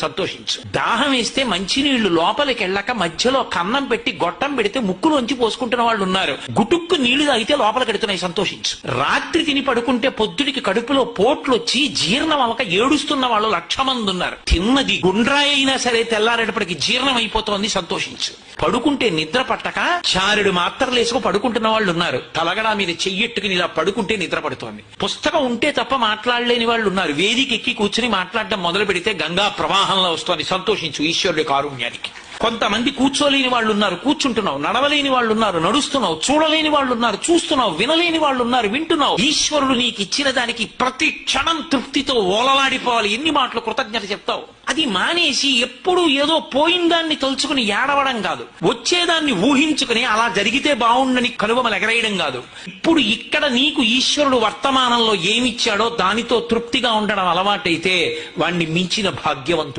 సంతోషించు. దాహం వేస్తే మంచినీళ్లు లోపలికి వెళ్ళక మధ్యలో కన్నం పెట్టి గొట్టం పెడితే ముక్కులోంచి పోసుకుంటున్న వాళ్ళు ఉన్నారు. గుటుక్కు నీళ్లు తాగితే లోపలికి ఎడుతున్నాయి, సంతోషించు. రాత్రి తిని పడుకుంటే పొద్దుడికి కడుపులో పోట్లు వచ్చి జీర్ణం అవక ఏడుస్తున్న వాళ్ళు 1,00,000 మంది ఉన్నారు. తిన్నది గుండ్రాయి అయినా సరే తెల్లారేటప్పటికి జీర్ణం అయిపోతోంది, సంతోషించు. పడుకుంటే నిద్ర పట్టక చారుడు మాత్రలు వేసుకు పడుకుంటున్న వాళ్ళు ఉన్నారు. తలగడా మీద చెయ్యెట్టుకుని ఇలా పడుకుంటే నిద్ర పడుతోంది. పుస్తకం ఉంటే తప్ప మాట్లాడలేని వాళ్ళు ఉన్నారు. వేదిక ఎక్కి కూర్చుని మాట్లాడడం మొదలు పెడితే గంగా ప్రవాహంలో వస్తోంది, సంతోషించు ఈశ్వరుడి కారుణ్యానికి. కొంతమంది కూర్చోలేని వాళ్ళు ఉన్నారు, కూర్చుంటున్నావు. నడవలేని వాళ్ళు ఉన్నారు, నడుస్తున్నావు. చూడలేని వాళ్ళు ఉన్నారు, చూస్తున్నావు. వినలేని వాళ్ళు ఉన్నారు, వింటున్నావు. ఈశ్వరుడు నీకు ఇచ్చిన దానికి ప్రతి క్షణం తృప్తితో ఓలలాడిపోవాలి. ఎన్ని మాటలు కృతజ్ఞత చెప్తావు? అది మానేసి ఎప్పుడు ఏదో పోయిన దాన్ని తలుచుకుని ఏడవడం కాదు, వచ్చేదాన్ని ఊహించుకుని అలా జరిగితే బాగుండని కనుబొమలు ఎగరేయడం కాదు. ఇప్పుడు ఇక్కడ నీకు ఈశ్వరుడు వర్తమానంలో ఏమిచ్చాడో దానితో తృప్తిగా ఉండడం అలవాటైతే వాణ్ణి మించిన భాగ్యవంతుడు